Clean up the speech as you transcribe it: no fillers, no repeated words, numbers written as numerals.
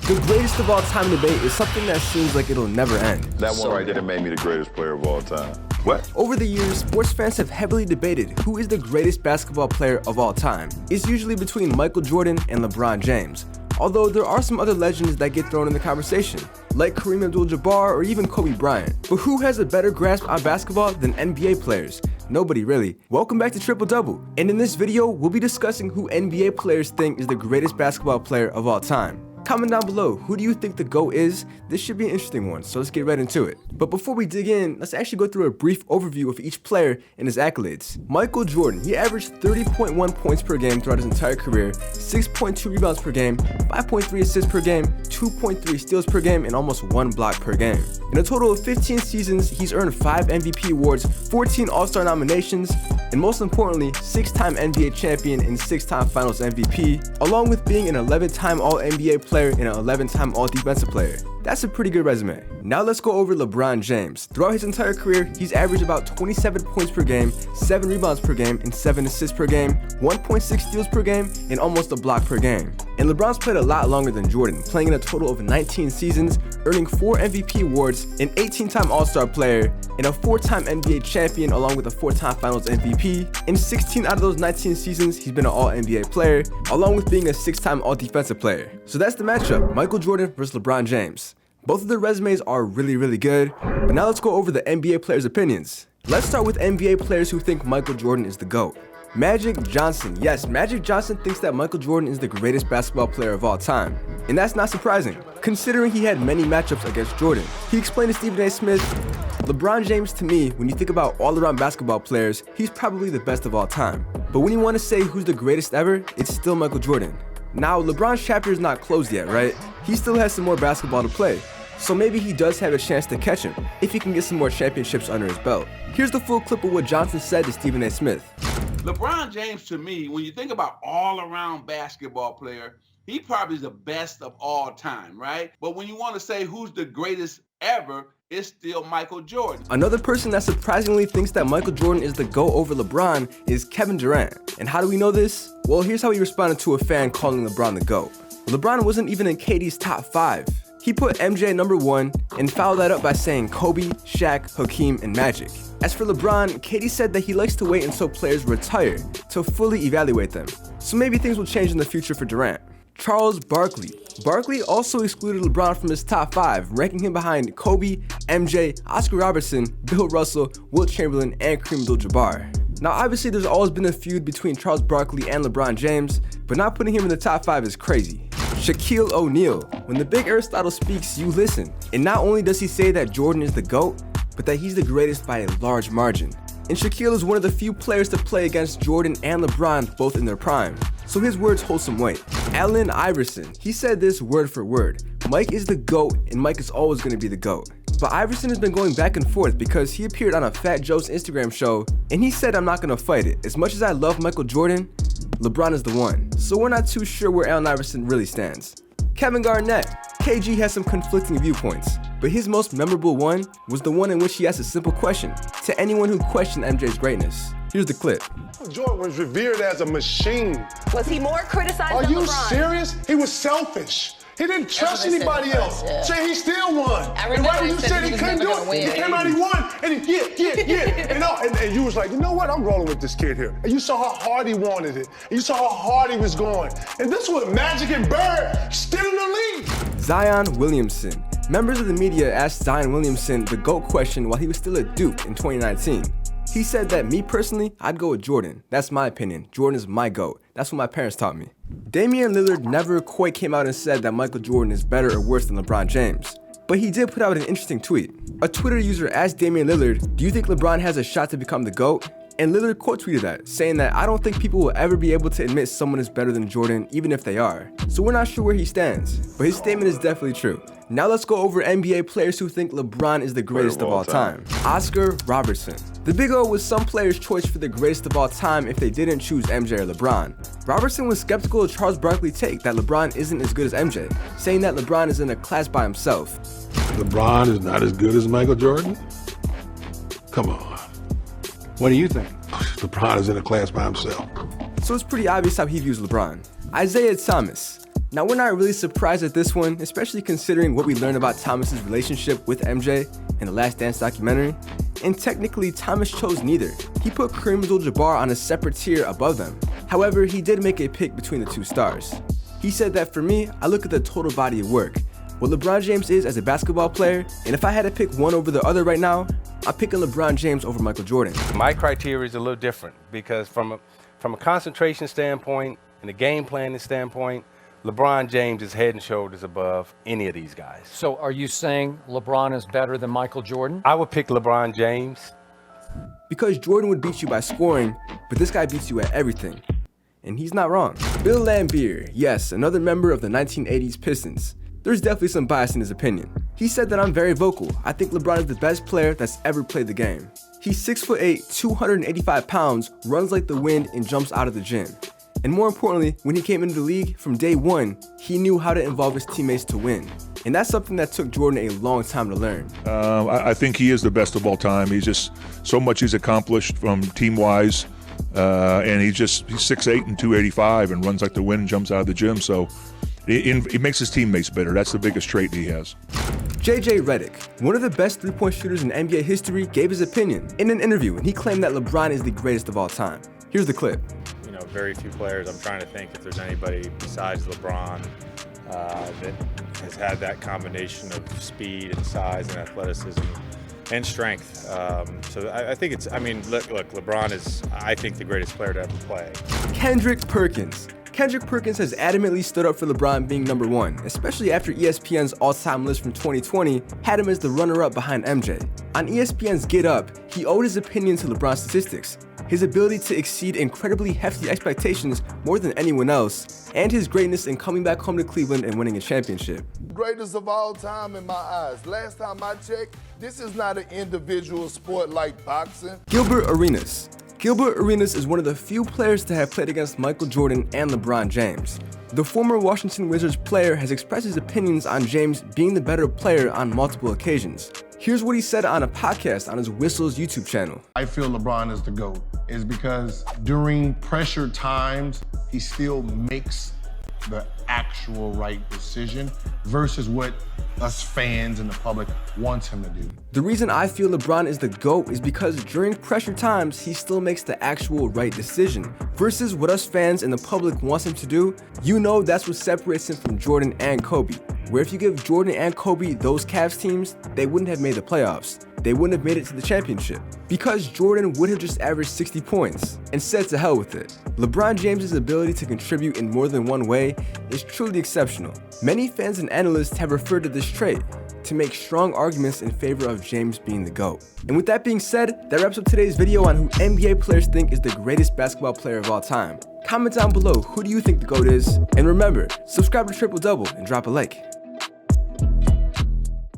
The greatest of all time debate is something that seems like it'll never end. That one right there made me the greatest player of all time. What? Over the years, sports fans have heavily debated who is the greatest basketball player of all time. It's usually between Michael Jordan and LeBron James. Although there are some other legends that get thrown in the conversation, like Kareem Abdul-Jabbar or even Kobe Bryant. But who has a better grasp on basketball than NBA players? Nobody really. Welcome back to Triple Double, and in this video, we'll be discussing who NBA players think is the greatest basketball player of all time. Comment down below, who do you think the GOAT is? This should be an interesting one, so let's get right into it. But before we dig in, let's actually go through a brief overview of each player and his accolades. Michael Jordan, he averaged 30.1 points per game throughout his entire career, 6.2 rebounds per game, 5.3 assists per game, 2.3 steals per game, and almost 1 block per game. In a total of 15 seasons, he's earned 5 MVP awards, 14 All-Star nominations, and most importantly, 6-time NBA champion and 6-time Finals MVP, along with being an 11-time All-NBA player and an 11-time All-Defensive player. That's a pretty good resume. Now let's go over LeBron James. Throughout his entire career, he's averaged about 27 points per game, 7 rebounds per game, and 7 assists per game, 1.6 steals per game, and almost a block per game. And LeBron's played a lot longer than Jordan, playing in a total of 19 seasons, earning 4 MVP awards, an 18-time All-Star player, and a 4-time NBA champion along with a 4-time Finals MVP. In 16 out of those 19 seasons, he's been an All-NBA player, along with being a 6-time All-Defensive player. So that's the matchup, Michael Jordan versus LeBron James. Both of their resumes are really good, but now let's go over the NBA players' opinions. Let's start with NBA players who think Michael Jordan is the GOAT. Magic Johnson. Yes, Magic Johnson thinks that Michael Jordan is the greatest basketball player of all time. And that's not surprising, considering he had many matchups against Jordan. He explained to Stephen A. Smith, LeBron James, to me, when you think about all-around basketball players, he's probably the best of all time. But when you want to say who's the greatest ever, it's still Michael Jordan. Now, LeBron's chapter is not closed yet, right? He still has some more basketball to play. So maybe he does have a chance to catch him, if he can get some more championships under his belt. Here's the full clip of what Johnson said to Stephen A. Smith. LeBron James, to me, when you think about all-around basketball player, he probably is the best of all time, right? But when you want to say who's the greatest ever, it's still Michael Jordan. Another person that surprisingly thinks that Michael Jordan is the GOAT over LeBron is Kevin Durant. And how do we know this? Well, here's how he responded to a fan calling LeBron the GOAT. LeBron wasn't even in KD's top 5. He put MJ at number 1 and followed that up by saying Kobe, Shaq, Hakeem, and Magic. As for LeBron, KD said that he likes to wait until players retire to fully evaluate them. So maybe things will change in the future for Durant. Charles Barkley. Barkley also excluded LeBron from his top 5, ranking him behind Kobe, MJ, Oscar Robertson, Bill Russell, Wilt Chamberlain, and Kareem Abdul-Jabbar. Now obviously there's always been a feud between Charles Barkley and LeBron James, but not putting him in the top 5 is crazy. Shaquille O'Neal. When the big Aristotle speaks, you listen. And not only does he say that Jordan is the GOAT, but that he's the greatest by a large margin. And Shaquille is one of the few players to play against Jordan and LeBron both in their prime. So his words hold some weight. Allen Iverson. He said this word for word. Mike is the GOAT and Mike is always going to be the GOAT. But Iverson has been going back and forth because he appeared on a Fat Joe's Instagram show and he said, I'm not going to fight it. As much as I love Michael Jordan, LeBron is the one. So we're not too sure where Allen Iverson really stands. Kevin Garnett. KG has some conflicting viewpoints, but his most memorable one was the one in which he asked a simple question to anyone who questioned MJ's greatness. Here's the clip. Jordan was revered as a machine. Was he more criticized Are than you LeBron? serious? He was selfish. He didn't trust anybody else. Yeah. So he still won. I And remember right when he you said said he he was couldn't never do gonna it, he win. came out, he won, and he and you was like, you know what? I'm rolling with this kid here. And you saw how hard he wanted it. And you saw how hard he was going. And this was Magic and Bird still in the league. Zion Williamson. Members of the media asked Zion Williamson the GOAT question while he was still at Duke in 2019. He said that me personally, I'd go with Jordan. That's my opinion. Jordan is my GOAT. That's what my parents taught me. Damian Lillard never quite came out and said that Michael Jordan is better or worse than LeBron James. But he did put out an interesting tweet. A Twitter user asked Damian Lillard, do you think LeBron has a shot to become the GOAT? And Lillard quote tweeted that, saying that I don't think people will ever be able to admit someone is better than Jordan, even if they are. So we're not sure where he stands, but his statement is definitely true. Now let's go over NBA players who think LeBron is the greatest of all time. Oscar Robertson. The Big O was some players' choice for the greatest of all time if they didn't choose MJ or LeBron. Robertson was skeptical of Charles Barkley's take that LeBron isn't as good as MJ, saying that LeBron is in a class by himself. LeBron is not as good as Michael Jordan? Come on. What do you think? LeBron is in a class by himself. So it's pretty obvious how he views LeBron. Isaiah Thomas. Now, we're not really surprised at this one, especially considering what we learned about Thomas's relationship with MJ in the Last Dance documentary. And technically, Thomas chose neither. He put Kareem Abdul-Jabbar on a separate tier above them. However, he did make a pick between the two stars. He said that for me, I look at the total body of work, what LeBron James is as a basketball player, and if I had to pick one over the other right now, I'm picking LeBron James over Michael Jordan. My criteria is a little different because from a concentration standpoint and a game planning standpoint, LeBron James is head and shoulders above any of these guys. So are you saying LeBron is better than Michael Jordan? I would pick LeBron James. Because Jordan would beat you by scoring, but this guy beats you at everything. And he's not wrong. Bill Laimbeer, yes, another member of the 1980s Pistons. There's definitely some bias in his opinion. He said that I'm very vocal. I think LeBron is the best player that's ever played the game. He's 6'8", 285 pounds, runs like the wind, and jumps out of the gym. And more importantly, when he came into the league, from day one, he knew how to involve his teammates to win. And that's something that took Jordan a long time to learn. I think he is the best of all time. He's just so much he's accomplished from team-wise. And he's 6'8" and 285 and runs like the wind and jumps out of the gym. So he makes his teammates better. That's the biggest trait he has. JJ Redick, one of the best three-point shooters in NBA history, gave his opinion in an interview, and he claimed that LeBron is the greatest of all time. Here's the clip. You know, very few players. I'm trying to think if there's anybody besides LeBron that has had that combination of speed and size and athleticism and strength. So I think it's, I mean, look, LeBron is, I think, the greatest player to ever play. Kendrick Perkins. Kendrick Perkins has adamantly stood up for LeBron being number one, especially after ESPN's all-time list from 2020 had him as the runner-up behind MJ. On ESPN's Get Up, he owed his opinion to LeBron's statistics, his ability to exceed incredibly hefty expectations more than anyone else, and his greatness in coming back home to Cleveland and winning a championship. Greatest of all time in my eyes. Last time I checked, this is not an individual sport like boxing. Gilbert Arenas. Gilbert Arenas is one of the few players to have played against Michael Jordan and LeBron James. The former Washington Wizards player has expressed his opinions on James being the better player on multiple occasions. Here's what he said on a podcast on his Whistles YouTube channel. I feel LeBron is the GOAT is because during pressure times, he still makes the actual right decision versus what us fans and the public wants him to do. The reason I feel LeBron is the GOAT is because during pressure times, he still makes the actual right decision versus what us fans and the public wants him to do. You know that's what separates him from Jordan and Kobe, where if you give Jordan and Kobe those Cavs teams, they wouldn't have made the playoffs. They wouldn't have made it to the championship because Jordan would have just averaged 60 points and said to hell with it. LeBron James' ability to contribute in more than one way is truly exceptional. Many fans and analysts have referred to this trait to make strong arguments in favor of James being the GOAT. And with that being said, that wraps up today's video on who NBA players think is the greatest basketball player of all time. Comment down below, who do you think the GOAT is? And remember, subscribe to Triple Double and drop a like.